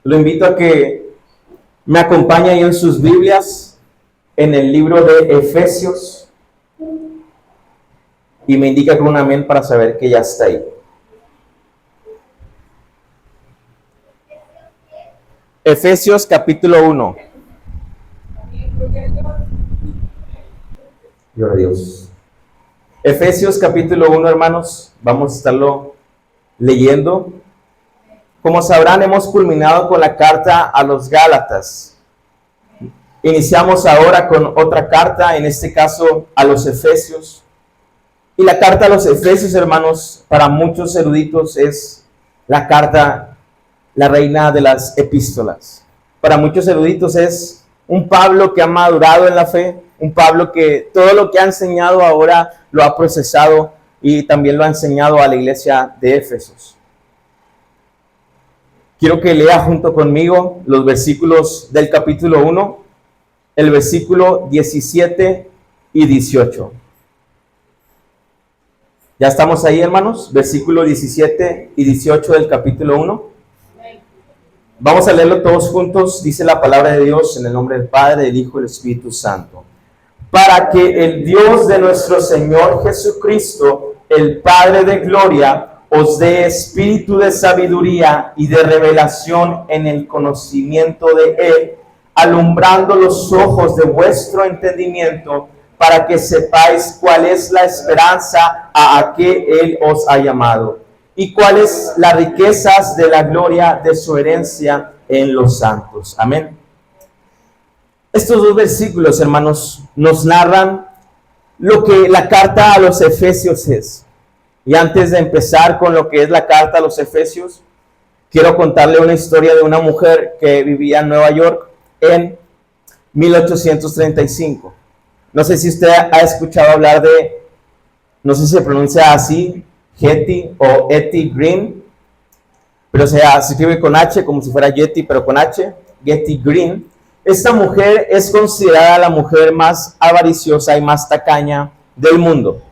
Lo invito a que me acompañe ahí en sus Biblias, en el libro de Efesios, y me indica con un amén para saber que ya está ahí. Efesios capítulo 1. Gloria a Dios. Efesios capítulo 1, hermanos, vamos a estarlo leyendo. Como sabrán, hemos culminado con la carta a los Gálatas. Iniciamos ahora con otra carta, en este caso a los Efesios. Y la carta a los Efesios, hermanos, para muchos eruditos es la carta, la reina de las epístolas. Para muchos eruditos es un Pablo que ha madurado en la fe, un Pablo que todo lo que ha enseñado ahora lo ha procesado y también lo ha enseñado a la iglesia de Éfesos. Quiero que lea junto conmigo los versículos del capítulo 1, el versículo 17 y 18. ¿Ya estamos ahí, hermanos? Versículo 17 y 18 del capítulo 1. Vamos a leerlo todos juntos. Dice la palabra de Dios en el nombre del Padre, del Hijo y del Espíritu Santo. Para que el Dios de nuestro Señor Jesucristo, el Padre de gloria, os dé espíritu de sabiduría y de revelación en el conocimiento de Él, alumbrando los ojos de vuestro entendimiento, para que sepáis cuál es la esperanza a que Él os ha llamado, y cuáles las riquezas de la gloria de su herencia en los santos. Amén. Estos dos versículos, hermanos, nos narran lo que la carta a los Efesios es. Y antes de empezar con lo que es la carta a los Efesios, quiero contarle una historia de una mujer que vivía en Nueva York en 1835. No sé si usted ha escuchado hablar de, no sé si se pronuncia así, Hetty o Etty Green, pero se escribe con H, como si fuera Yeti, pero con H, Etty Green. Esta mujer es considerada la mujer más avariciosa y más tacaña del mundo.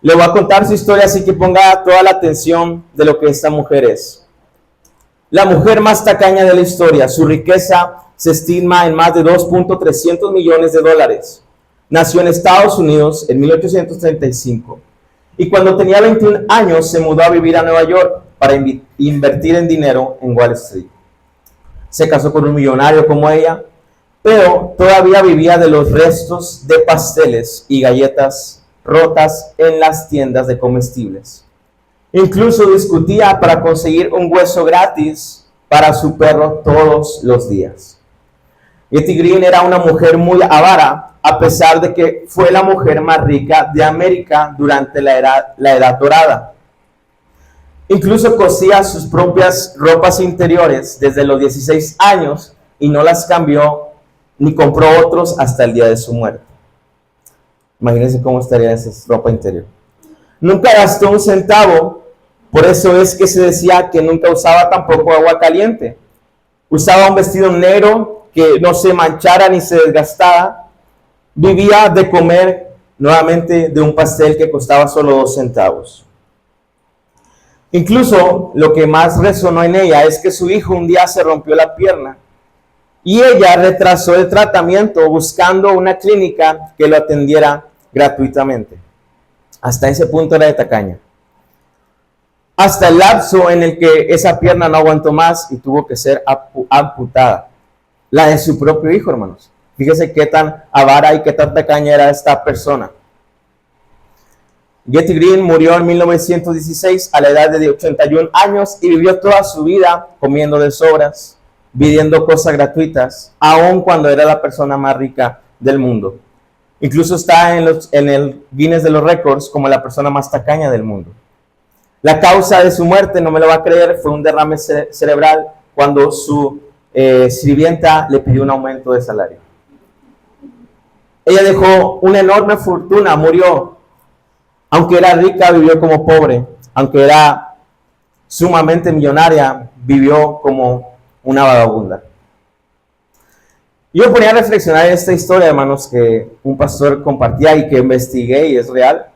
Le voy a contar su historia, así que ponga toda la atención de lo que esta mujer es. La mujer más tacaña de la historia, su riqueza se estima en más de 2.300 millones de dólares. Nació en Estados Unidos en 1835 y cuando tenía 21 años se mudó a vivir a Nueva York para invertir en dinero en Wall Street. Se casó con un millonario como ella, pero todavía vivía de los restos de pasteles y galletas rotas en las tiendas de comestibles. Incluso discutía para conseguir un hueso gratis para su perro todos los días. Etty Green era una mujer muy avara, a pesar de que fue la mujer más rica de América durante la edad dorada. Incluso cosía sus propias ropas interiores desde los 16 años y no las cambió ni compró otros hasta el día de su muerte. Imagínense cómo estaría esa ropa interior. Nunca gastó un centavo, por eso es que se decía que nunca usaba tampoco agua caliente. Usaba un vestido negro que no se manchara ni se desgastara. Vivía de comer nuevamente de un pastel que costaba solo 2 centavos. Incluso lo que más resonó en ella es que su hijo un día se rompió la pierna y ella retrasó el tratamiento buscando una clínica que lo atendiera gratuitamente. Hasta ese punto era de tacaña. Hasta el lapso en el que esa pierna no aguantó más y tuvo que ser amputada. La de su propio hijo, hermanos. Fíjese qué tan avara y qué tan tacaña era esta persona. Etty Green murió en 1916 a la edad de 81 años y vivió toda su vida comiendo de sobras, pidiendo cosas gratuitas, aun cuando era la persona más rica del mundo. Incluso está en el Guinness de los Récords como la persona más tacaña del mundo. La causa de su muerte, no me lo va a creer, fue un derrame cerebral cuando su sirvienta le pidió un aumento de salario. Ella dejó una enorme fortuna, murió. Aunque era rica, vivió como pobre. Aunque era sumamente millonaria, vivió como una vagabunda. Yo me ponía a reflexionar en esta historia, hermanos, que un pastor compartía y que investigué y es real.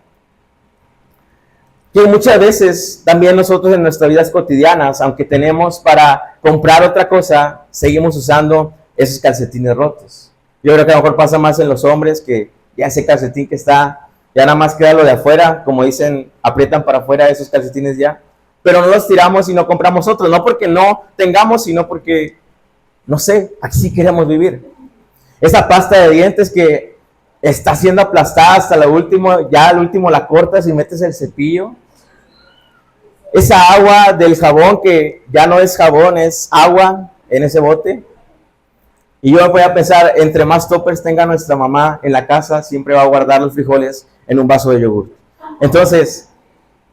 Que muchas veces también nosotros en nuestras vidas cotidianas, aunque tenemos para comprar otra cosa, seguimos usando esos calcetines rotos. Yo creo que a lo mejor pasa más en los hombres, que ya ese calcetín que está, ya nada más queda lo de afuera, como dicen, aprietan para afuera esos calcetines ya, pero no los tiramos y no compramos otros, no porque no tengamos, sino porque, no sé, así queremos vivir. Esa pasta de dientes que está siendo aplastada hasta la última, ya al último la cortas y metes el cepillo. Esa agua del jabón que ya no es jabón, es agua en ese bote. Y yo voy a pensar, entre más toppers tenga nuestra mamá en la casa, siempre va a guardar los frijoles en un vaso de yogur. Entonces,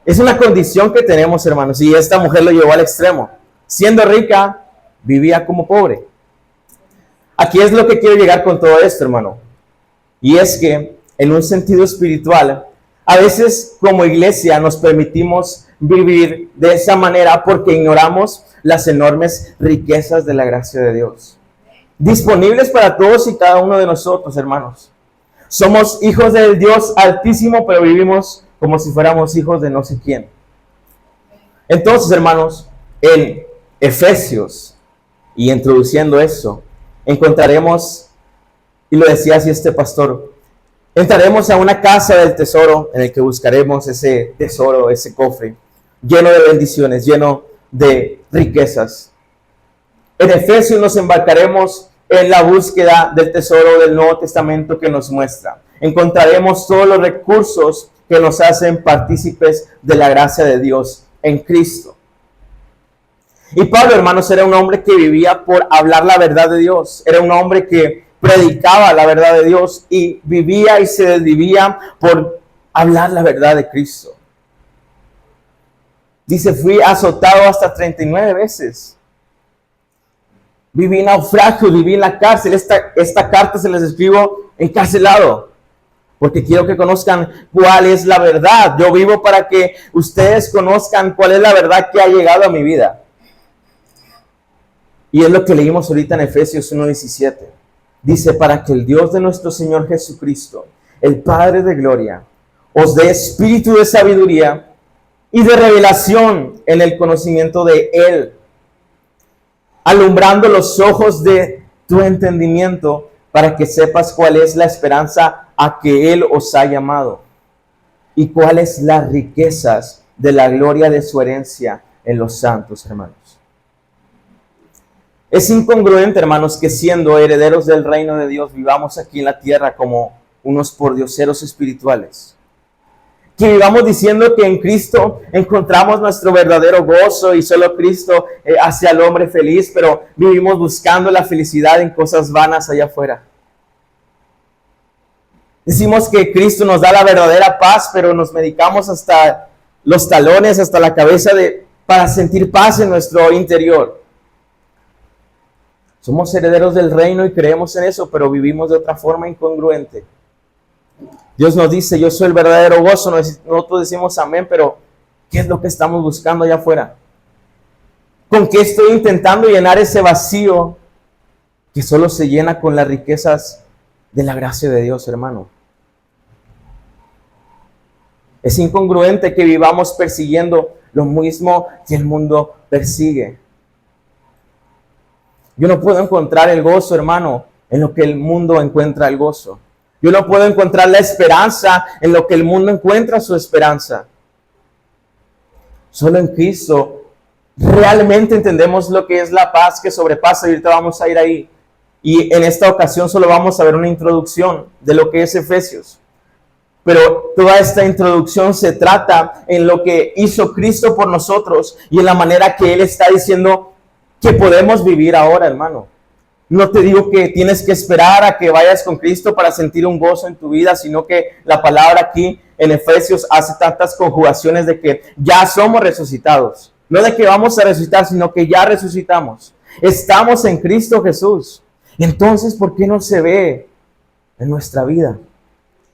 es una condición que tenemos, hermanos, y esta mujer lo llevó al extremo. Siendo rica, vivía como pobre. Aquí es lo que quiero llegar con todo esto, hermano. Y es que, en un sentido espiritual, a veces como iglesia nos permitimos vivir de esa manera porque ignoramos las enormes riquezas de la gracia de Dios, disponibles para todos y cada uno de nosotros, hermanos. Somos hijos del Dios Altísimo, pero vivimos como si fuéramos hijos de no sé quién. Entonces, hermanos, en Efesios, y introduciendo eso, encontraremos, y lo decía así este pastor, entraremos a una casa del tesoro en el que buscaremos ese tesoro, ese cofre, lleno de bendiciones, lleno de riquezas. En Efesios nos embarcaremos en la búsqueda del tesoro del Nuevo Testamento que nos muestra. Encontraremos todos los recursos que nos hacen partícipes de la gracia de Dios en Cristo. Y Pablo, hermanos, era un hombre que vivía por hablar la verdad de Dios. Era un hombre que predicaba la verdad de Dios y vivía y se desvivía por hablar la verdad de Cristo. Dice, fui azotado hasta 39 veces. Viví en naufragio, viví en la cárcel. Esta carta se les escribo encarcelado, porque quiero que conozcan cuál es la verdad. Yo vivo para que ustedes conozcan cuál es la verdad que ha llegado a mi vida. Y es lo que leímos ahorita en Efesios 1:17. Dice, para que el Dios de nuestro Señor Jesucristo, el Padre de gloria, os dé espíritu de sabiduría y de revelación en el conocimiento de Él, alumbrando los ojos de tu entendimiento, para que sepas cuál es la esperanza a que Él os ha llamado y cuáles las riquezas de la gloria de su herencia en los santos, hermanos. Es incongruente, hermanos, que siendo herederos del reino de Dios vivamos aquí en la tierra como unos pordioseros espirituales. Que vivamos diciendo que en Cristo encontramos nuestro verdadero gozo y solo Cristo hace al hombre feliz, pero vivimos buscando la felicidad en cosas vanas allá afuera. Decimos que Cristo nos da la verdadera paz, pero nos medicamos hasta los talones, hasta la cabeza para sentir paz en nuestro interior. Somos herederos del reino y creemos en eso, pero vivimos de otra forma incongruente. Dios nos dice, yo soy el verdadero gozo. Nosotros decimos amén, pero ¿qué es lo que estamos buscando allá afuera? ¿Con qué estoy intentando llenar ese vacío que solo se llena con las riquezas de la gracia de Dios, hermano? Es incongruente que vivamos persiguiendo lo mismo que el mundo persigue. Yo no puedo encontrar el gozo, hermano, en lo que el mundo encuentra el gozo. Yo no puedo encontrar la esperanza en lo que el mundo encuentra su esperanza. Solo en Cristo realmente entendemos lo que es la paz que sobrepasa, y ahorita vamos a ir ahí. Y en esta ocasión solo vamos a ver una introducción de lo que es Efesios. Pero toda esta introducción se trata en lo que hizo Cristo por nosotros y en la manera que Él está diciendo que podemos vivir ahora, hermano. No te digo que tienes que esperar a que vayas con Cristo para sentir un gozo en tu vida, sino que la palabra aquí en Efesios hace tantas conjugaciones de que ya somos resucitados. No de que vamos a resucitar, sino que ya resucitamos. Estamos en Cristo Jesús. Entonces, ¿por qué no se ve en nuestra vida?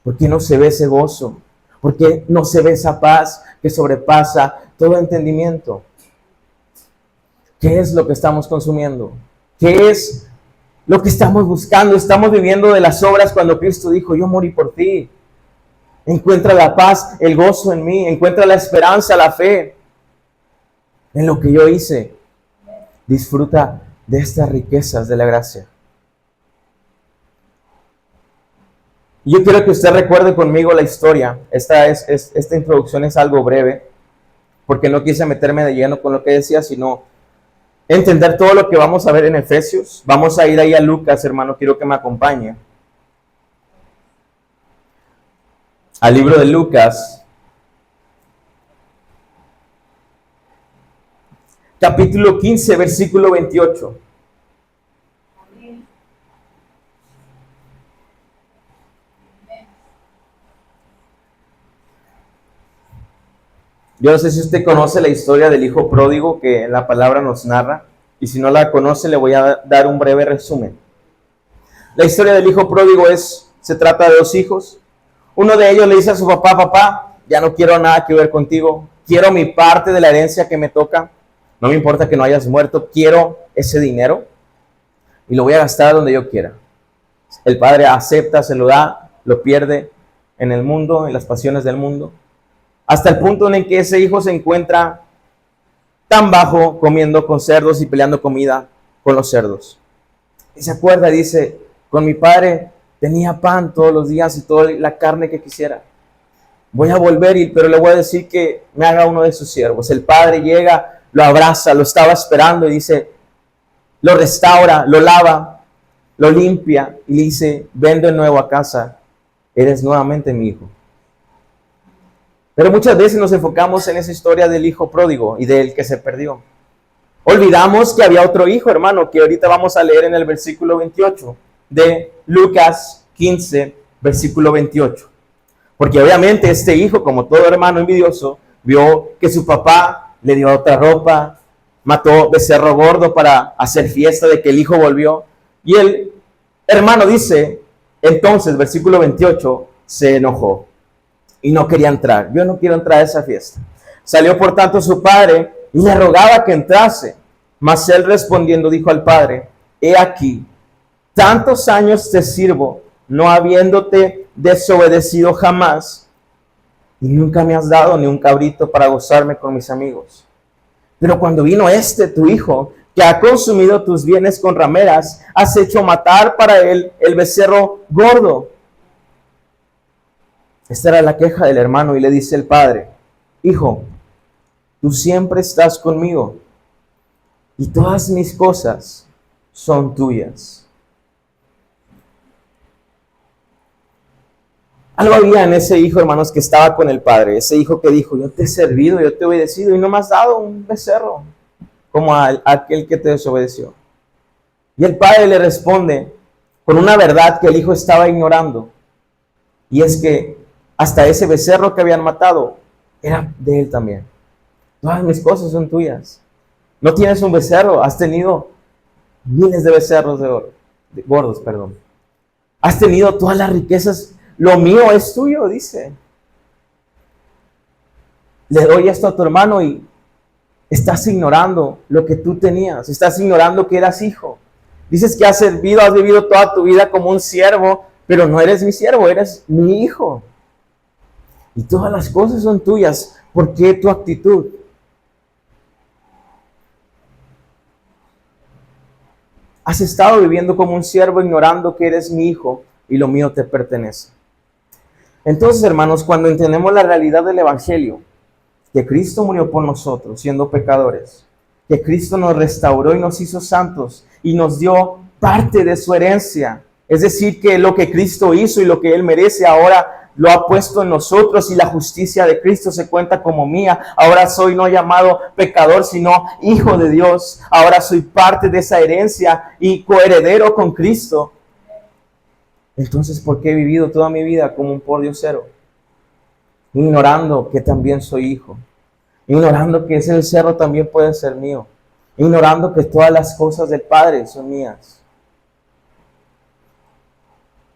¿Por qué no se ve ese gozo? ¿Por qué no se ve esa paz que sobrepasa todo entendimiento? ¿Qué es lo que estamos consumiendo? ¿Qué es lo que estamos buscando? Estamos viviendo de las obras cuando Cristo dijo, yo morí por ti. Encuentra la paz, el gozo en mí. Encuentra la esperanza, la fe en lo que yo hice. Disfruta de estas riquezas de la gracia. Yo quiero que usted recuerde conmigo la historia. Esta introducción es algo breve, porque no quise meterme de lleno con lo que decía, sino entender todo lo que vamos a ver en Efesios. Vamos a ir ahí a Lucas, hermano, quiero que me acompañe. Al libro de Lucas, capítulo 15, versículo 28. Yo no sé si usted conoce la historia del hijo pródigo que la palabra nos narra, y si no la conoce le voy a dar un breve resumen. La historia del hijo pródigo se trata de dos hijos. Uno de ellos le dice a su papá: papá, ya no quiero nada que ver contigo, quiero mi parte de la herencia que me toca, no me importa que no hayas muerto, quiero ese dinero y lo voy a gastar donde yo quiera. El padre acepta, se lo da, lo pierde en el mundo, en las pasiones del mundo, hasta el punto en que ese hijo se encuentra tan bajo, comiendo con cerdos y peleando comida con los cerdos. Y se acuerda, dice: con mi padre tenía pan todos los días y toda la carne que quisiera. Voy a volver, pero le voy a decir que me haga uno de sus siervos. El padre llega, lo abraza, lo estaba esperando y dice, lo restaura, lo lava, lo limpia y le dice: ven de nuevo a casa, eres nuevamente mi hijo. Pero muchas veces nos enfocamos en esa historia del hijo pródigo y del que se perdió. Olvidamos que había otro hijo, hermano, que ahorita vamos a leer en el versículo 28 de Lucas 15, versículo 28. Porque obviamente este hijo, como todo hermano envidioso, vio que su papá le dio otra ropa, mató becerro gordo para hacer fiesta de que el hijo volvió. Y el hermano dice, entonces, versículo 28, se enojó y no quería entrar. Yo no quiero entrar a esa fiesta. Salió por tanto su padre y le rogaba que entrase. Mas él respondiendo dijo al padre: he aquí, tantos años te sirvo, no habiéndote desobedecido jamás, y nunca me has dado ni un cabrito para gozarme con mis amigos. Pero cuando vino tu hijo, que ha consumido tus bienes con rameras, has hecho matar para él el becerro gordo. Esta era la queja del hermano, y le dice el padre: hijo, tú siempre estás conmigo, y todas mis cosas son tuyas. Algo había en ese hijo, hermanos, que estaba con el padre. Ese hijo que dijo: yo te he servido, yo te he obedecido, y no me has dado un becerro como a aquel que te desobedeció. Y el padre le responde con una verdad que el hijo estaba ignorando. Y es que hasta ese becerro que habían matado era de él también. Todas mis cosas son tuyas. No tienes un becerro, has tenido miles de becerros gordos. Has tenido todas las riquezas. Lo mío es tuyo, dice. Le doy esto a tu hermano y estás ignorando lo que tú tenías. Estás ignorando que eras hijo. Dices que has vivido toda tu vida como un siervo, pero no eres mi siervo, eres mi hijo. Y todas las cosas son tuyas. ¿Por qué tu actitud? Has estado viviendo como un siervo, ignorando que eres mi hijo y lo mío te pertenece. Entonces, hermanos, cuando entendemos la realidad del Evangelio, que Cristo murió por nosotros siendo pecadores, que Cristo nos restauró y nos hizo santos y nos dio parte de su herencia, es decir, que lo que Cristo hizo y lo que Él merece ahora lo ha puesto en nosotros, y la justicia de Cristo se cuenta como mía. Ahora soy no llamado pecador, sino hijo de Dios. Ahora soy parte de esa herencia y coheredero con Cristo. Entonces, ¿por qué he vivido toda mi vida como un pordiosero? Ignorando que también soy hijo. Ignorando que ese becerro también puede ser mío. Ignorando que todas las cosas del Padre son mías.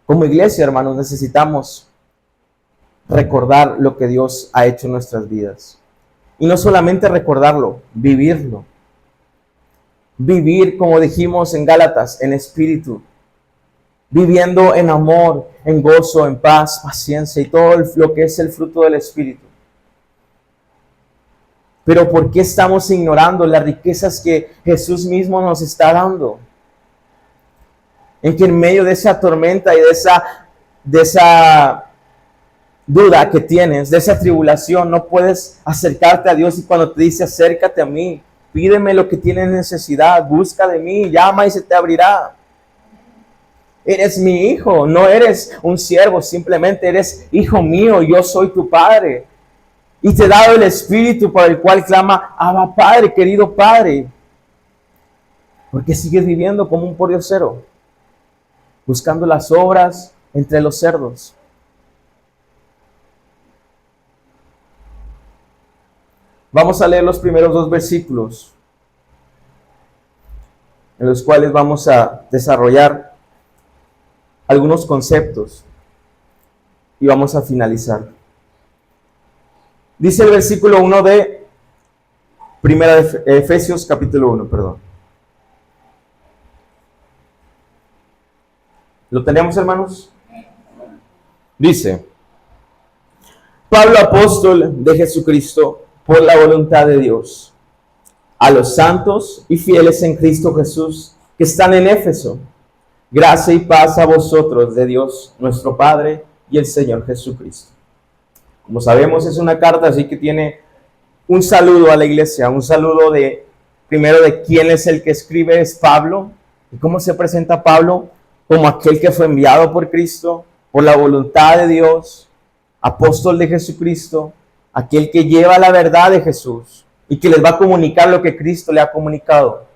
Como iglesia, hermanos, necesitamos recordar lo que Dios ha hecho en nuestras vidas. Y no solamente recordarlo, vivirlo. Vivir, como dijimos en Gálatas, en espíritu. viviendo en amor, en gozo, en paz, paciencia y todo lo que es el fruto del Espíritu. Pero ¿por qué estamos ignorando las riquezas que Jesús mismo nos está dando? En que en medio de esa tormenta y de esa duda que tienes, de esa tribulación, no puedes acercarte a Dios, y cuando te dice acércate a mí, pídeme lo que tienes necesidad, busca de mí, llama y se te abrirá. Eres mi hijo, no eres un siervo, simplemente eres hijo mío, yo soy tu padre. Y te he dado el Espíritu por el cual clama, Abba Padre, querido Padre. ¿Por qué sigues viviendo como un pordiosero? Buscando las obras entre los cerdos. Vamos a leer los primeros 2 versículos, en los cuales vamos a desarrollar algunos conceptos y vamos a finalizar. Dice el versículo 1 de Primera de Efesios capítulo 1, perdón. ¿Lo tenemos, hermanos? Dice: Pablo, apóstol de Jesucristo, por la voluntad de Dios, a los santos y fieles en Cristo Jesús que están en Éfeso, gracia y paz a vosotros de Dios nuestro Padre y el Señor Jesucristo. Como sabemos, es una carta, así que tiene un saludo a la iglesia, un saludo primero de quién es el que escribe, es Pablo. ¿Y cómo se presenta Pablo? Como aquel que fue enviado por Cristo, por la voluntad de Dios, apóstol de Jesucristo, aquel que lleva la verdad de Jesús y que les va a comunicar lo que Cristo le ha comunicado.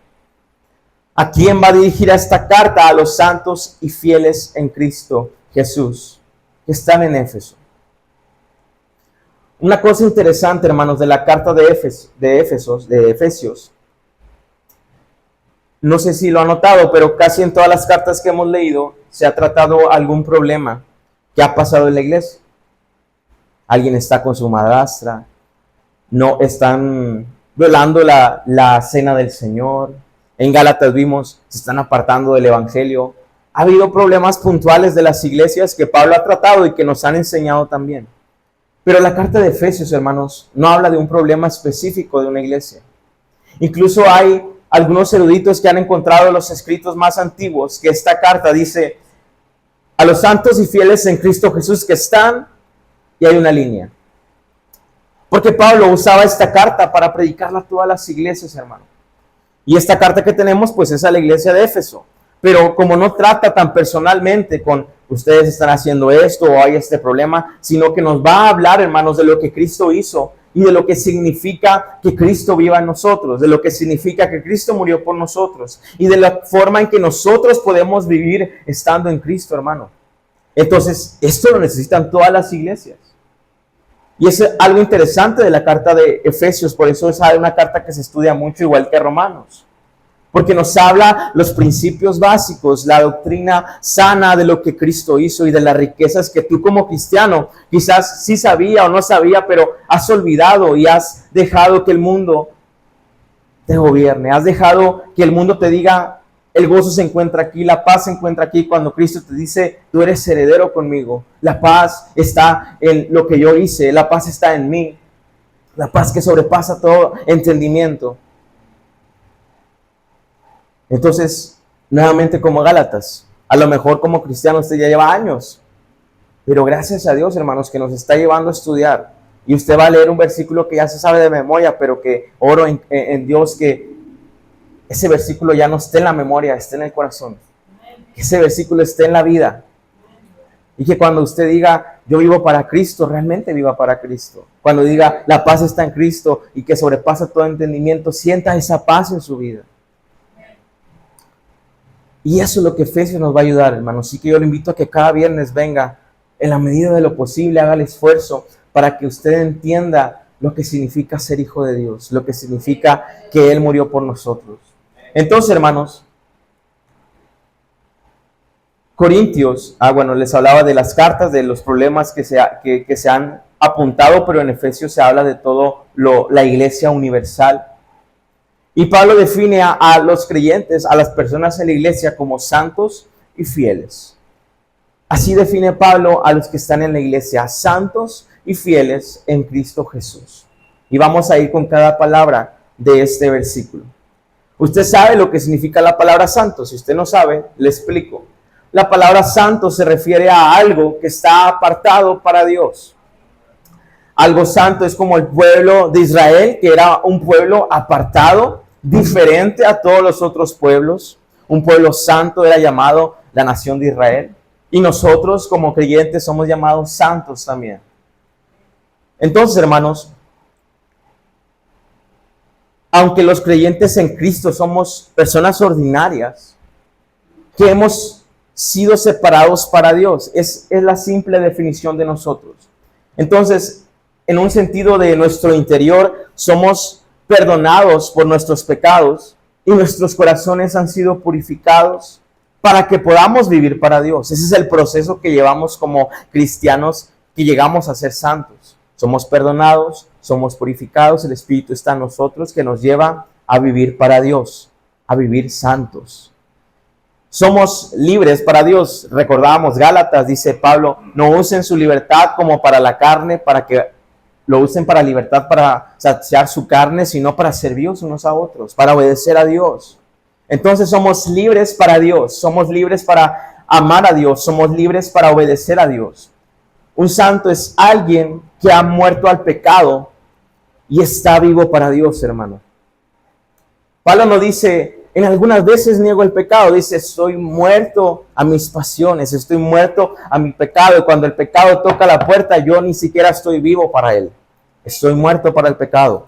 ¿A quién va a dirigir esta carta? A los santos y fieles en Cristo Jesús, que están en Éfeso. Una cosa interesante, hermanos, de la carta de Efesios, no sé si lo han notado, pero casi en todas las cartas que hemos leído se ha tratado algún problema que ha pasado en la iglesia. Alguien está con su madrastra, no están violando la cena del Señor. En Gálatas vimos, se están apartando del evangelio. Ha habido problemas puntuales de las iglesias que Pablo ha tratado y que nos han enseñado también. Pero la carta de Efesios, hermanos, no habla de un problema específico de una iglesia. Incluso hay algunos eruditos que han encontrado en los escritos más antiguos que esta carta dice: a los santos y fieles en Cristo Jesús que están, y hay una línea. Porque Pablo usaba esta carta para predicarla a todas las iglesias, hermano. Y esta carta que tenemos, pues es a la iglesia de Éfeso. Pero como no trata tan personalmente con ustedes están haciendo esto o hay este problema, sino que nos va a hablar, hermanos, de lo que Cristo hizo y de lo que significa que Cristo viva en nosotros, de lo que significa que Cristo murió por nosotros y de la forma en que nosotros podemos vivir estando en Cristo, hermano. Entonces, esto lo necesitan todas las iglesias. Y es algo interesante de la carta de Efesios, por eso es una carta que se estudia mucho, igual que Romanos. Porque nos habla los principios básicos, la doctrina sana de lo que Cristo hizo y de las riquezas que tú como cristiano quizás sí sabía o no sabía, pero has olvidado y has dejado que el mundo te gobierne. Has dejado que el mundo te diga, el gozo se encuentra aquí, la paz se encuentra aquí, cuando Cristo te dice, tú eres heredero conmigo. La paz está en lo que yo hice, la paz está en mí. La paz que sobrepasa todo entendimiento. Entonces, nuevamente como Gálatas, a lo mejor como cristiano usted ya lleva años, pero gracias a Dios, hermanos, que nos está llevando a estudiar, y usted va a leer un versículo que ya se sabe de memoria, pero que oro en Dios que ese versículo ya no esté en la memoria, esté en el corazón, que ese versículo esté en la vida, y que cuando usted diga, yo vivo para Cristo, realmente viva para Cristo. Cuando diga, la paz está en Cristo y que sobrepasa todo entendimiento, sienta esa paz en su vida. Y eso es lo que Efesios nos va a ayudar, hermanos. Así que yo le invito a que cada viernes venga, en la medida de lo posible, haga el esfuerzo para que usted entienda lo que significa ser hijo de Dios, lo que significa que Él murió por nosotros. Entonces, hermanos, Corintios, les hablaba de las cartas, de los problemas que se han apuntado, pero en Efesios se habla de todo la iglesia universal. Y Pablo define a los creyentes, a las personas en la iglesia como santos y fieles. Así define Pablo a los que están en la iglesia: santos y fieles en Cristo Jesús. Y vamos a ir con cada palabra de este versículo. Usted sabe lo que significa la palabra santo. Si usted no sabe, le explico. La palabra santo se refiere a algo que está apartado para Dios. Algo santo es como el pueblo de Israel, que era un pueblo apartado, diferente a todos los otros pueblos. Un pueblo santo era llamado la nación de Israel. Y nosotros como creyentes somos llamados santos también. Entonces, hermanos, aunque los creyentes en Cristo somos personas ordinarias, que hemos sido separados para Dios, es la simple definición de nosotros. Entonces, en un sentido de nuestro interior, somos perdonados por nuestros pecados y nuestros corazones han sido purificados para que podamos vivir para Dios. Ese es el proceso que llevamos como cristianos, que llegamos a ser santos. Somos perdonados, somos purificados, el Espíritu está en nosotros, que nos lleva a vivir para Dios, a vivir santos. Somos libres para Dios. Recordamos Gálatas, dice Pablo: no usen su libertad como para la carne, para que lo usen para libertad, para saciar su carne, sino para serviros unos a otros, para obedecer a Dios. Entonces somos libres para Dios, somos libres para amar a Dios, somos libres para obedecer a Dios. Un santo es alguien que ha muerto al pecado y está vivo para Dios, hermano. Pablo no dice: en algunas veces niego el pecado. Dice: estoy muerto a mis pasiones, estoy muerto a mi pecado. Y cuando el pecado toca la puerta, yo ni siquiera estoy vivo para él. Estoy muerto para el pecado,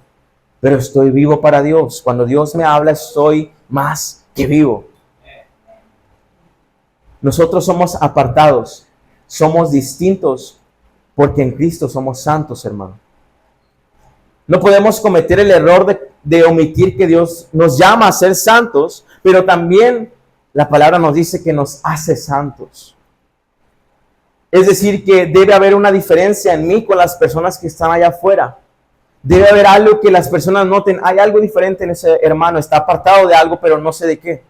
pero estoy vivo para Dios. Cuando Dios me habla, estoy más que vivo. Nosotros somos apartados, somos distintos, porque en Cristo somos santos, hermano. No podemos cometer el error de omitir que Dios nos llama a ser santos, pero también la palabra nos dice que nos hace santos. Es decir, que debe haber una diferencia en mí con las personas que están allá afuera. Debe haber algo que las personas noten: hay algo diferente en ese hermano, está apartado de algo, pero no sé de qué.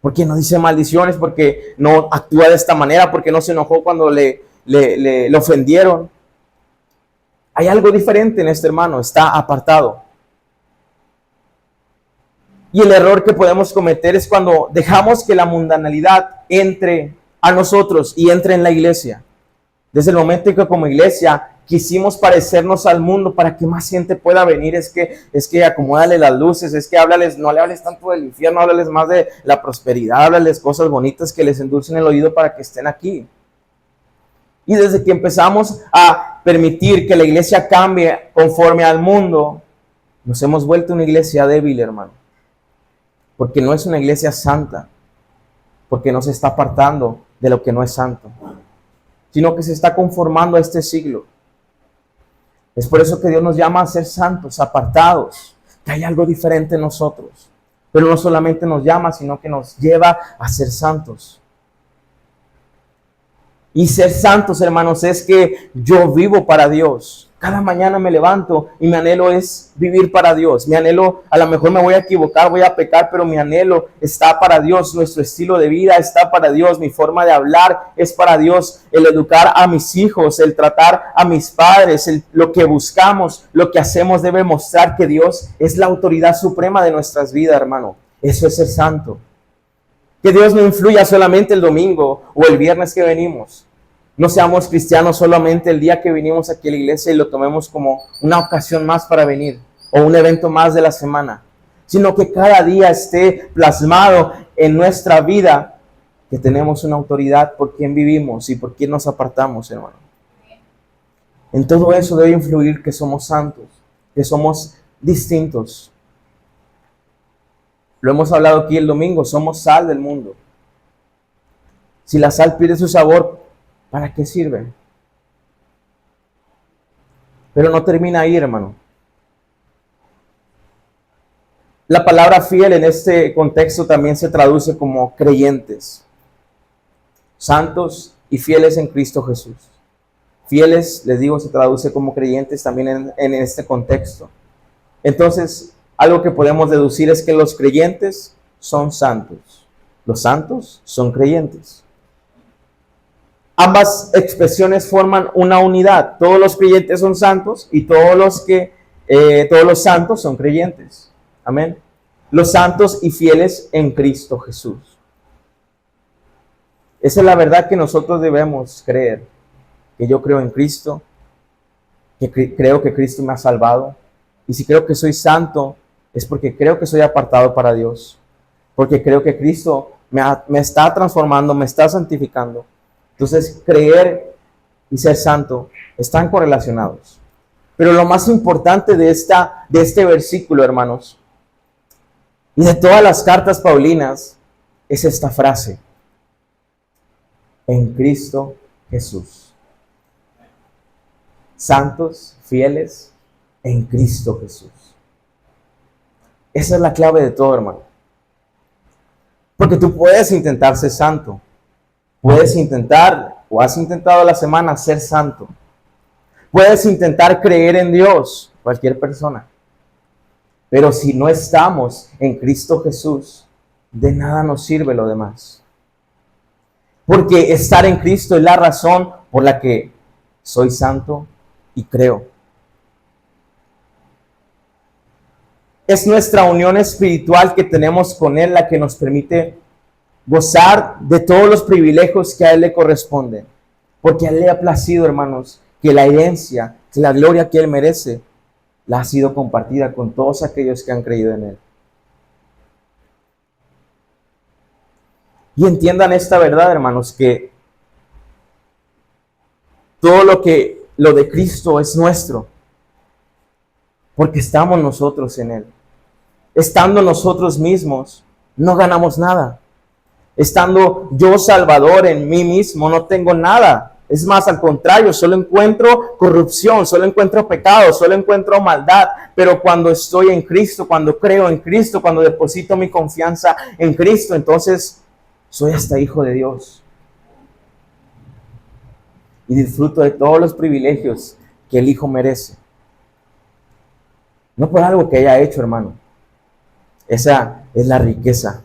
¿Por qué no dice maldiciones? ¿Por qué no actúa de esta manera? ¿Por qué no se enojó cuando le ofendieron? Hay algo diferente en este hermano, está apartado. Y el error que podemos cometer es cuando dejamos que la mundanalidad entre a nosotros y entre en la iglesia. Desde el momento en que como iglesia quisimos parecernos al mundo para que más gente pueda venir, es que acomódale las luces, es que no le hables tanto del infierno, háblales más de la prosperidad, háblales cosas bonitas que les endulcen el oído para que estén aquí. Y desde que empezamos a permitir que la iglesia cambie conforme al mundo, nos hemos vuelto una iglesia débil, hermano. Porque no es una iglesia santa, porque no se está apartando de lo que no es santo, sino que se está conformando a este siglo. Es por eso que Dios nos llama a ser santos, apartados, que hay algo diferente en nosotros. Pero no solamente nos llama, sino que nos lleva a ser santos. Y ser santos, hermanos, es que yo vivo para Dios. Cada mañana me levanto y mi anhelo es vivir para Dios. Mi anhelo, a lo mejor me voy a equivocar, voy a pecar, pero mi anhelo está para Dios. Nuestro estilo de vida está para Dios. Mi forma de hablar es para Dios. El educar a mis hijos, el tratar a mis padres, lo que buscamos, lo que hacemos debe mostrar que Dios es la autoridad suprema de nuestras vidas, hermano. Eso es ser santo. Que Dios no influya solamente el domingo o el viernes que venimos. No seamos cristianos solamente el día que vinimos aquí a la iglesia y lo tomemos como una ocasión más para venir o un evento más de la semana, sino que cada día esté plasmado en nuestra vida que tenemos una autoridad por quien vivimos y por quien nos apartamos, hermano. En todo eso debe influir que somos santos, que somos distintos. Lo hemos hablado aquí el domingo, somos sal del mundo. Si la sal pierde su sabor, ¿para qué sirve? Pero no termina ahí, hermano. La palabra fiel en este contexto también se traduce como creyentes. Santos y fieles en Cristo Jesús. Fieles, les digo, se traduce como creyentes también en este contexto. Entonces, algo que podemos deducir es que los creyentes son santos. Los santos son creyentes. ambas expresiones forman una unidad. Todos los creyentes son santos y todos los santos son creyentes. Amén. Los santos y fieles en Cristo Jesús. Esa es la verdad que nosotros debemos creer. Que yo creo en Cristo, que creo que Cristo me ha salvado. Y si creo que soy santo, es porque creo que soy apartado para Dios. Porque creo que Cristo me está transformando, me está santificando. Entonces, creer y ser santo están correlacionados. Pero lo más importante de este versículo, hermanos, y de todas las cartas paulinas, es esta frase: en Cristo Jesús. Santos, fieles, en Cristo Jesús. Esa es la clave de todo, hermano. Porque tú puedes intentar ser santo. Puedes intentar, o has intentado a la semana, ser santo. Puedes intentar creer en Dios, cualquier persona. Pero si no estamos en Cristo Jesús, de nada nos sirve lo demás. Porque estar en Cristo es la razón por la que soy santo y creo. Es nuestra unión espiritual que tenemos con Él la que nos permite gozar de todos los privilegios que a Él le corresponden. Porque a Él le ha placido, hermanos, que la herencia, que la gloria que Él merece, la ha sido compartida con todos aquellos que han creído en Él. Y entiendan esta verdad, hermanos, que todo lo de Cristo es nuestro, porque estamos nosotros en Él. Estando nosotros mismos, no ganamos nada. Estando yo Salvador en mí mismo, no tengo nada. Es más, al contrario, solo encuentro corrupción, solo encuentro pecado, solo encuentro maldad. Pero cuando estoy en Cristo, cuando creo en Cristo, cuando deposito mi confianza en Cristo, entonces soy hasta hijo de Dios. Y disfruto de todos los privilegios que el Hijo merece. No por algo que haya hecho, hermano. Esa es la riqueza.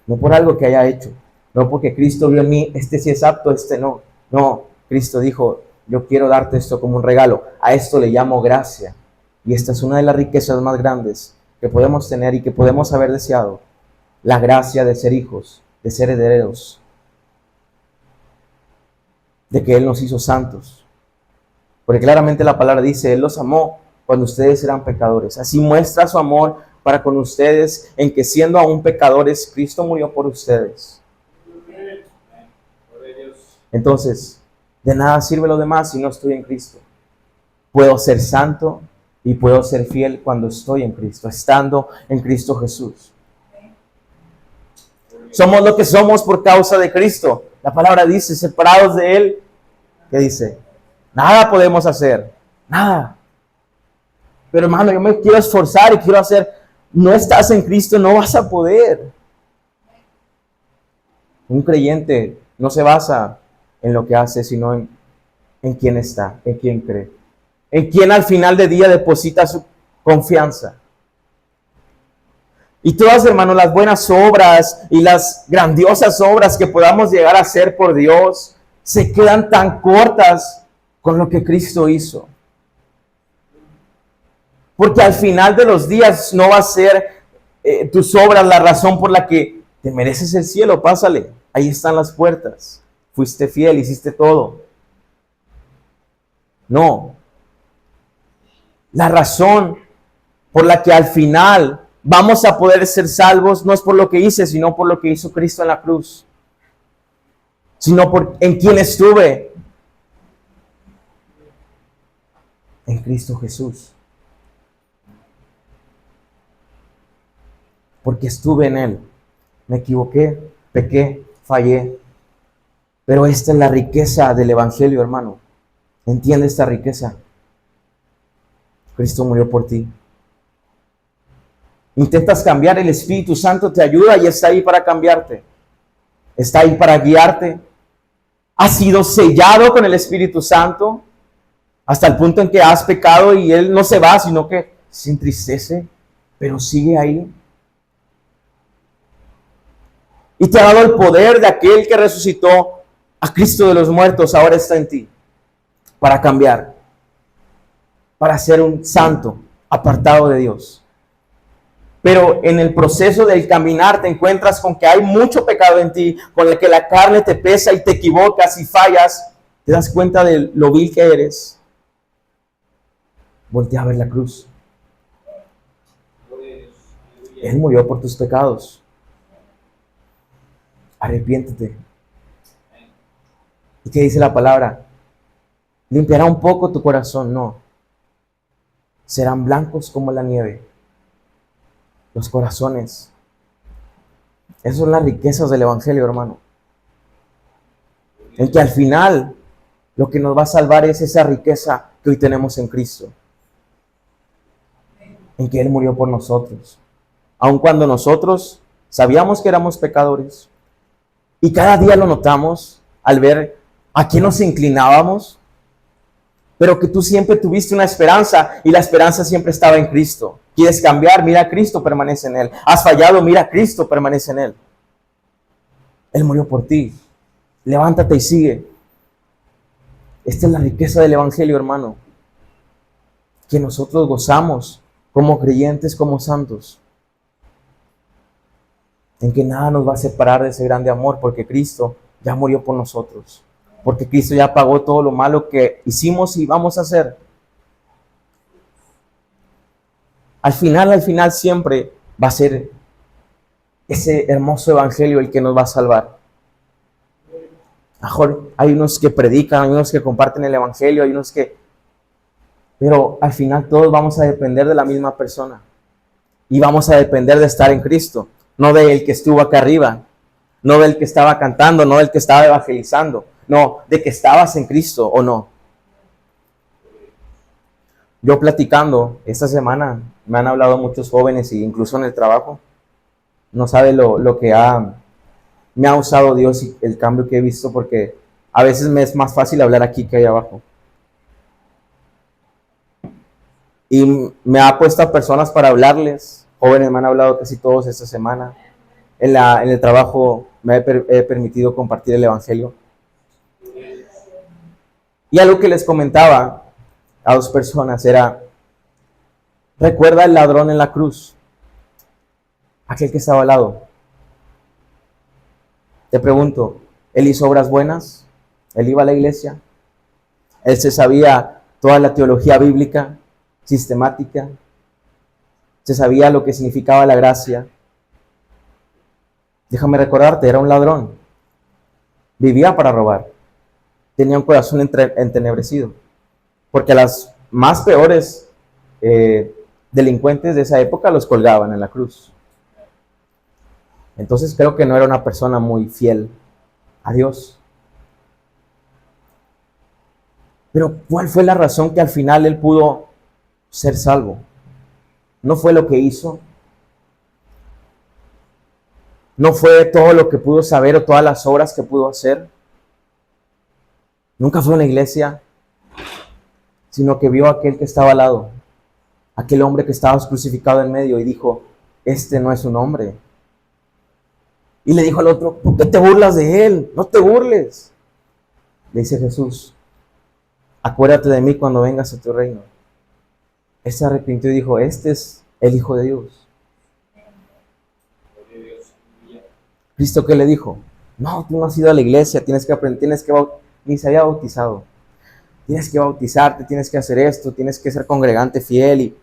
No por algo que haya hecho. No porque Cristo vio en mí, este sí es apto, este no. No, Cristo dijo, yo quiero darte esto como un regalo. A esto le llamo gracia. Y esta es una de las riquezas más grandes que podemos tener y que podemos haber deseado. La gracia de ser hijos, de ser herederos. De que Él nos hizo santos. Porque claramente la palabra dice, Él los amó cuando ustedes eran pecadores. Así muestra su amor para con ustedes, en que siendo aún pecadores, Cristo murió por ustedes. Entonces, de nada sirve lo demás si no estoy en Cristo. Puedo ser santo y puedo ser fiel cuando estoy en Cristo, estando en Cristo Jesús. Somos lo que somos por causa de Cristo. La palabra dice, separados de Él, ¿qué dice? Nada podemos hacer, nada. Pero hermano, yo me quiero esforzar y quiero hacer. No estás en Cristo, no vas a poder. Un creyente no se basa en lo que hace, sino en quién está, en quién cree. En quién al final del día deposita su confianza. Y todas, hermanos, las buenas obras y las grandiosas obras que podamos llegar a hacer por Dios se quedan tan cortas con lo que Cristo hizo. Porque al final de los días no va a ser tus obras la razón por la que te mereces el cielo. Pásale, ahí están las puertas. Fuiste fiel, hiciste todo. No. La razón por la que al final vamos a poder ser salvos no es por lo que hice, sino por lo que hizo Cristo en la cruz. Sino por en quién estuve. En Cristo Jesús. Porque estuve en Él. Me equivoqué, pequé, fallé. Pero esta es la riqueza del Evangelio, hermano. Entiende esta riqueza. Cristo murió por ti. Intentas cambiar, el Espíritu Santo te ayuda y está ahí para cambiarte. Está ahí para guiarte. Has sido sellado con el Espíritu Santo hasta el punto en que has pecado y Él no se va, sino que se entristece, pero sigue ahí. Y te ha dado el poder de aquel que resucitó a Cristo de los muertos ahora está en ti para cambiar, para ser un santo apartado de Dios. Pero en el proceso del caminar te encuentras con que hay mucho pecado en ti, con el que la carne te pesa y te equivocas y fallas. Te das cuenta de lo vil que eres. Voltea a ver la cruz. Él murió por tus pecados. Arrepiéntete. ¿Y qué dice la palabra? ¿Limpiará un poco tu corazón? No. Serán blancos como la nieve. Los corazones. Esas son las riquezas del Evangelio, hermano. En que al final lo que nos va a salvar es esa riqueza que hoy tenemos en Cristo. En que Él murió por nosotros. Aun cuando nosotros sabíamos que éramos pecadores. Y cada día lo notamos al ver a quién nos inclinábamos. Pero que tú siempre tuviste una esperanza y la esperanza siempre estaba en Cristo. ¿Quieres cambiar? Mira, Cristo permanece en Él. ¿Has fallado? Mira, Cristo permanece en Él. Él murió por ti. Levántate y sigue. Esta es la riqueza del Evangelio, hermano. Que nosotros gozamos como creyentes, como santos. En que nada nos va a separar de ese grande amor, porque Cristo ya murió por nosotros. Porque Cristo ya pagó todo lo malo que hicimos y vamos a hacer. Al final siempre va a ser ese hermoso evangelio el que nos va a salvar. Mejor hay unos que predican, hay unos que comparten el evangelio, hay unos que... Pero al final todos vamos a depender de la misma persona. Y vamos a depender de estar en Cristo. No del que estuvo acá arriba. No del que estaba cantando, no del que estaba evangelizando. No, de que estabas en Cristo o no. Yo platicando esta semana, me han hablado muchos jóvenes, e incluso en el trabajo. No sabe lo que me ha usado Dios y el cambio que he visto, porque a veces me es más fácil hablar aquí que ahí abajo. Y me ha puesto a personas para hablarles. Jóvenes me han hablado casi todos esta semana. En el trabajo me he permitido compartir el evangelio. Y algo que les comentaba a dos personas era: recuerda el ladrón en la cruz, aquel que estaba al lado. Te pregunto, ¿él hizo obras buenas? ¿Él iba a la iglesia? ¿Él se sabía toda la teología bíblica, sistemática? ¿Se sabía lo que significaba la gracia? Déjame recordarte, era un ladrón. Vivía para robar. Tenía un corazón entenebrecido. Porque a las más peores delincuentes de esa época los colgaban en la cruz. Entonces creo que no era una persona muy fiel a Dios. Pero ¿cuál fue la razón que al final él pudo ser salvo? No fue lo que hizo. No fue todo lo que pudo saber o todas las obras que pudo hacer. Nunca fue a una iglesia, sino que vio a aquel que estaba al lado, aquel hombre que estaba crucificado en medio, y dijo: este no es un hombre. Y le dijo al otro: ¿por qué te burlas de él? No te burles. Le dice Jesús: acuérdate de mí cuando vengas a tu reino. Él se arrepintió y dijo: este es el Hijo de Dios. ¿Cristo qué le dijo? No, tú no has ido a la iglesia, tienes que aprender, ni se había bautizado. Tienes que bautizarte, tienes que hacer esto, tienes que ser congregante fiel. Y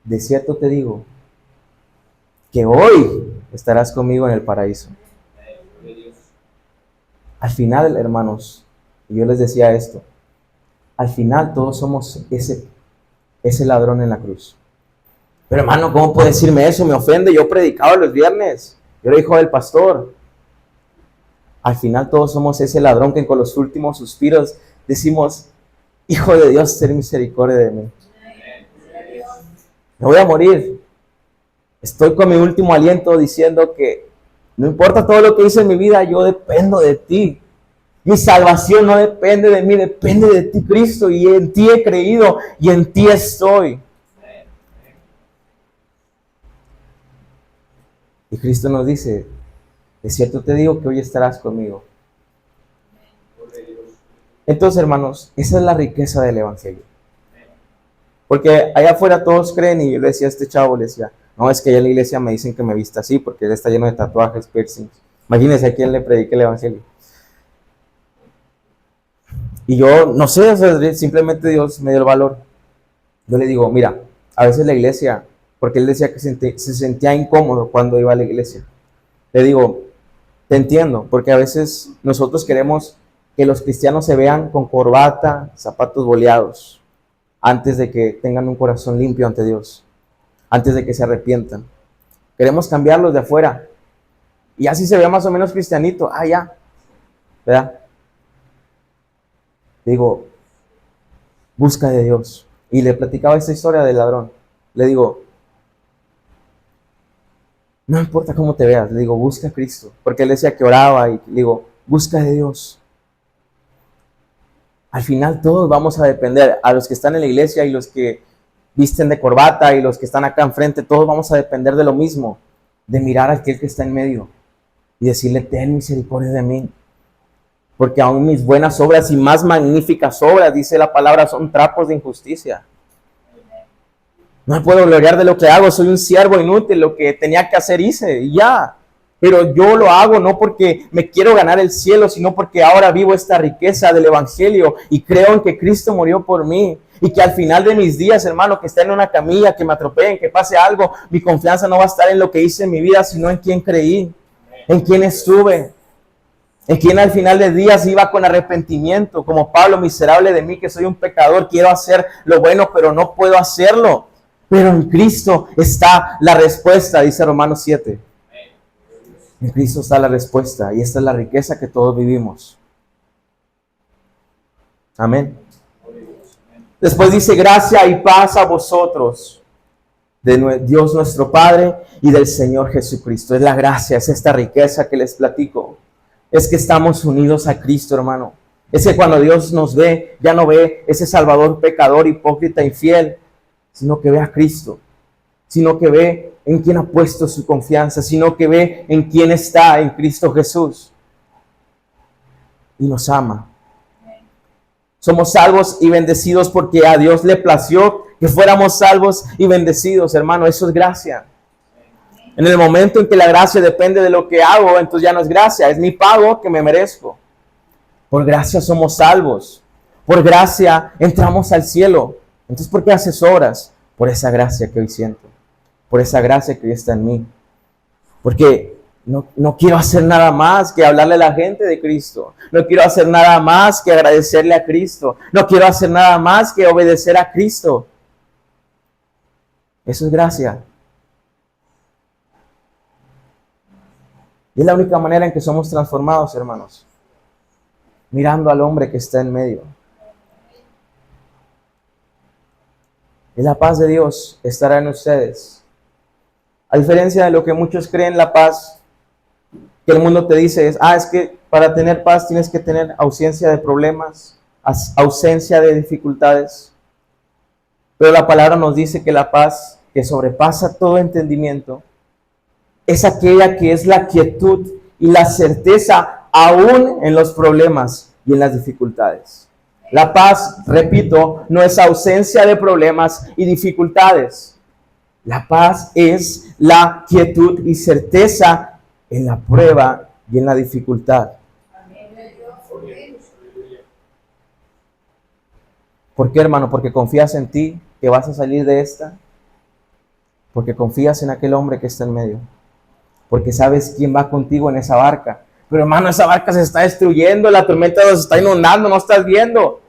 de cierto te digo que hoy estarás conmigo en el paraíso. Al final, hermanos, y yo les decía esto, al final todos somos ese ladrón en la cruz. Pero hermano, ¿cómo puede decirme eso? Me ofende, yo predicaba los viernes, yo era hijo del pastor. Al final todos somos ese ladrón que con los últimos suspiros decimos: Hijo de Dios, ten misericordia de mí. Me voy a morir. Estoy con mi último aliento diciendo que no importa todo lo que hice en mi vida, yo dependo de ti. Mi salvación no depende de mí, depende de ti, Cristo, y en ti he creído y en ti estoy. Y Cristo nos dice: de cierto te digo que hoy estarás conmigo. Entonces, hermanos, esa es la riqueza del Evangelio. Porque allá afuera todos creen, y yo le decía a este chavo, le decía, no, es que allá en la iglesia me dicen que me vista así, porque él está lleno de tatuajes, piercings. Imagínense a quién le predique el Evangelio. Y yo, no sé, o sea, simplemente Dios me dio el valor. Yo le digo, mira, a veces la iglesia, porque él decía que se sentía incómodo cuando iba a la iglesia. Le digo, te entiendo, porque a veces nosotros queremos que los cristianos se vean con corbata, zapatos boleados, antes de que tengan un corazón limpio ante Dios, antes de que se arrepientan. Queremos cambiarlos de afuera. Y así se ve más o menos cristianito. Ah, ya. ¿Verdad? Digo, busca de Dios. Y le platicaba esta historia del ladrón. Le digo, no importa cómo te veas. Le digo, busca a Cristo. Porque él decía que oraba. Y le digo, busca de Dios. Al final todos vamos a depender. A los que están en la iglesia y los que visten de corbata y los que están acá enfrente, todos vamos a depender de lo mismo. De mirar a aquel que está en medio. Y decirle, ten misericordia de mí. Porque aún mis buenas obras y más magníficas obras, dice la palabra, son trapos de injusticia. No me puedo gloriar de lo que hago, soy un siervo inútil, lo que tenía que hacer hice y ya. Pero yo lo hago no porque me quiero ganar el cielo, sino porque ahora vivo esta riqueza del Evangelio y creo en que Cristo murió por mí. Y que al final de mis días, hermano, que esté en una camilla, que me atropellen, que pase algo, mi confianza no va a estar en lo que hice en mi vida, sino en quien creí, en quien estuve. En quien al final de días iba con arrepentimiento, como Pablo, miserable de mí, que soy un pecador, quiero hacer lo bueno, pero no puedo hacerlo. Pero en Cristo está la respuesta, dice Romanos 7. En Cristo está la respuesta y esta es la riqueza que todos vivimos. Amén. Después dice, gracia y paz a vosotros, de Dios nuestro Padre y del Señor Jesucristo. Es la gracia, es esta riqueza que les platico. Es que estamos unidos a Cristo, hermano. Es que cuando Dios nos ve, ya no ve ese salvador pecador, hipócrita, infiel, sino que ve a Cristo, sino que ve en quien ha puesto su confianza, sino que ve en quien está en Cristo Jesús. Y nos ama. Somos salvos y bendecidos porque a Dios le plació que fuéramos salvos y bendecidos, hermano. Eso es gracia. En el momento en que la gracia depende de lo que hago, entonces ya no es gracia, es mi pago que me merezco. Por gracia somos salvos. Por gracia entramos al cielo. Entonces, ¿por qué haces obras? Por esa gracia que hoy siento. Por esa gracia que hoy está en mí. Porque no quiero hacer nada más que hablarle a la gente de Cristo. No quiero hacer nada más que agradecerle a Cristo. No quiero hacer nada más que obedecer a Cristo. Eso es gracia. Y es la única manera en que somos transformados, hermanos. Mirando al hombre que está en medio. Y la paz de Dios estará en ustedes. A diferencia de lo que muchos creen, la paz que el mundo te dice es que para tener paz tienes que tener ausencia de problemas, ausencia de dificultades. Pero la palabra nos dice que la paz que sobrepasa todo entendimiento es aquella que es la quietud y la certeza aún en los problemas y en las dificultades. La paz, repito, no es ausencia de problemas y dificultades. La paz es la quietud y certeza en la prueba y en la dificultad. ¿Por qué, hermano? Porque confías en ti que vas a salir de esta. Porque confías en aquel hombre que está en medio. Porque sabes quién va contigo en esa barca. Pero hermano, esa barca se está destruyendo, la tormenta nos está inundando, no estás viendo.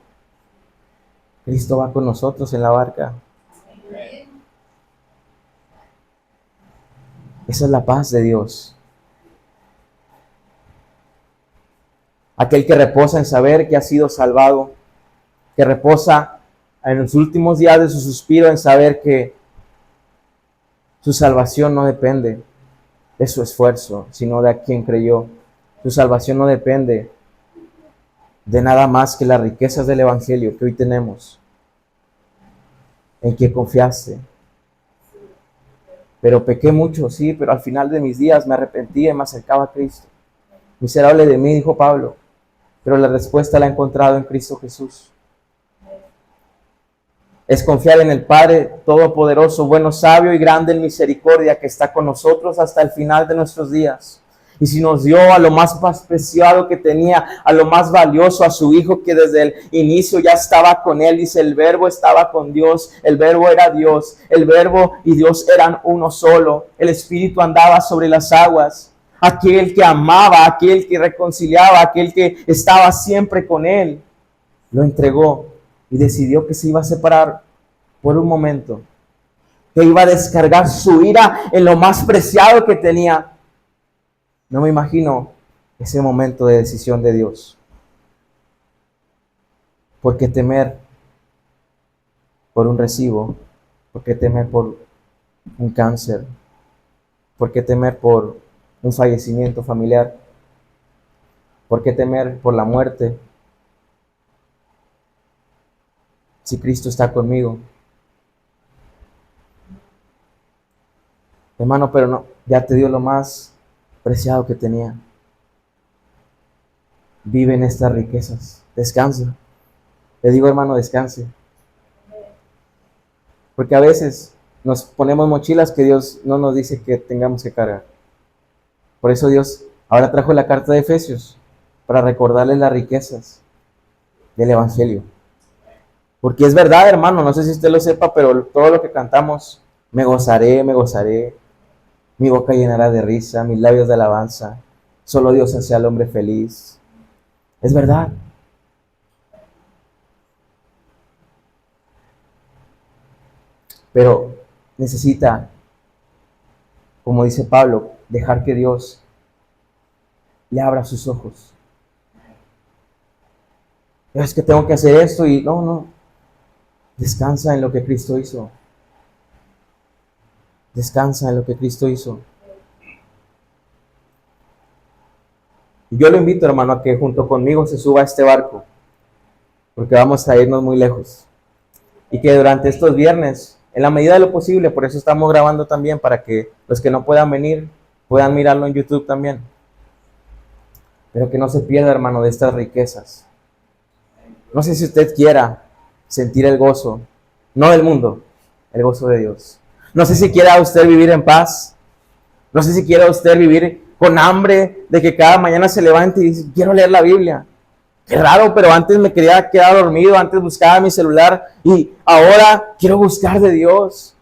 Cristo va con nosotros en la barca. Esa es la paz de Dios. Aquel que reposa en saber que ha sido salvado, que reposa en los últimos días de su suspiro en saber que su salvación no depende de su esfuerzo, sino de a quien creyó. Su salvación no depende de nada más que las riquezas del Evangelio que hoy tenemos, en que confiaste. Pero pequé mucho, sí, pero al final de mis días me arrepentí y me acercaba a Cristo. Miserable de mí, dijo Pablo. pero la respuesta la ha encontrado en Cristo Jesús. Es confiar en el Padre Todopoderoso, bueno, sabio y grande en misericordia, que está con nosotros hasta el final de nuestros días. Y si nos dio a lo más preciado que tenía, a lo más valioso, a su Hijo, que desde el inicio ya estaba con Él. Dice, el Verbo estaba con Dios, el Verbo era Dios, el Verbo y Dios eran uno solo. El Espíritu andaba sobre las aguas. Aquel que amaba, aquel que reconciliaba, aquel que estaba siempre con Él, lo entregó y decidió que se iba a separar por un momento, que iba a descargar su ira en lo más preciado que tenía. No me imagino ese momento de decisión de Dios. ¿Por qué temer por un recibo? ¿Por qué temer por un cáncer? ¿Por qué temer por un fallecimiento familiar? ¿Por qué temer por la muerte? Si Cristo está conmigo. Hermano, pero no, ya te dio lo más preciado que tenía. Vive en estas riquezas. Descansa. Le digo, hermano, descanse. Porque a veces nos ponemos mochilas que Dios no nos dice que tengamos que cargar. Por eso Dios ahora trajo la carta de Efesios, para recordarles las riquezas del Evangelio. Porque es verdad, hermano, no sé si usted lo sepa, pero todo lo que cantamos, me gozaré, mi boca llenará de risa, mis labios de alabanza, solo Dios hace al hombre feliz. Es verdad. Pero necesita, como dice Pablo, dejar que Dios le abra sus ojos. Es que tengo que hacer esto y no. Descansa en lo que Cristo hizo. Descansa en lo que Cristo hizo. Y yo lo invito, hermano, a que junto conmigo se suba a este barco, porque vamos a irnos muy lejos. Y que durante estos viernes, en la medida de lo posible, por eso estamos grabando también, para que los que no puedan venir, puedan mirarlo en YouTube también. Pero que no se pierda, hermano, de estas riquezas. No sé si usted quiera sentir el gozo, no del mundo, el gozo de Dios. No sé si quiera usted vivir en paz. No sé si quiera usted vivir con hambre de que cada mañana se levante y dice, quiero leer la Biblia. Qué raro, pero antes me quería quedar dormido, antes buscaba mi celular y ahora quiero buscar de Dios.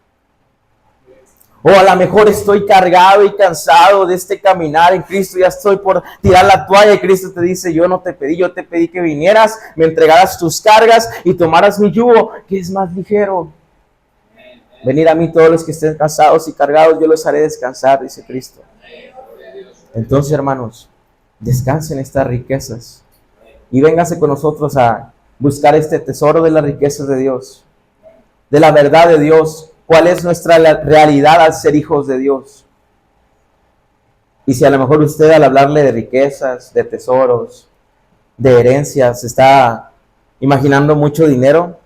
O a lo mejor estoy cargado y cansado de este caminar en Cristo, ya estoy por tirar la toalla y Cristo te dice, yo no te pedí, yo te pedí que vinieras, me entregaras tus cargas y tomaras mi yugo, que es más ligero. Venid a mí todos los que estén cansados y cargados, yo los haré descansar, dice Cristo. Entonces, hermanos, descansen estas riquezas y véngase con nosotros a buscar este tesoro de las riquezas de Dios, de la verdad de Dios. ¿Cuál es nuestra realidad al ser hijos de Dios? Y si a lo mejor usted, al hablarle de riquezas, de tesoros, de herencias, está imaginando mucho dinero,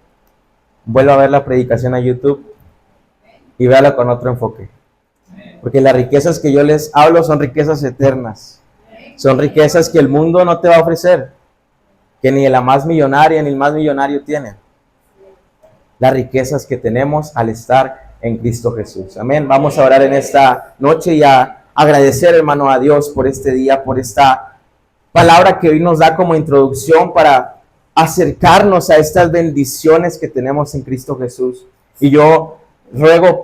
vuelva a ver la predicación a YouTube y véala con otro enfoque. Porque las riquezas que yo les hablo son riquezas eternas. Son riquezas que el mundo no te va a ofrecer, que ni la más millonaria ni el más millonario tiene. Las riquezas que tenemos al estar en Cristo Jesús. Amén. Vamos a orar en esta noche y a agradecer, hermano, a Dios por este día, por esta palabra que hoy nos da como introducción para acercarnos a estas bendiciones que tenemos en Cristo Jesús. Y yo ruego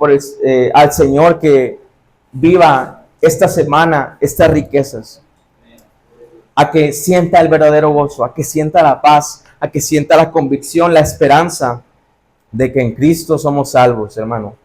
al Señor que viva esta semana estas riquezas, a que sienta el verdadero gozo, a que sienta la paz, a que sienta la convicción, la esperanza de que en Cristo somos salvos, hermano.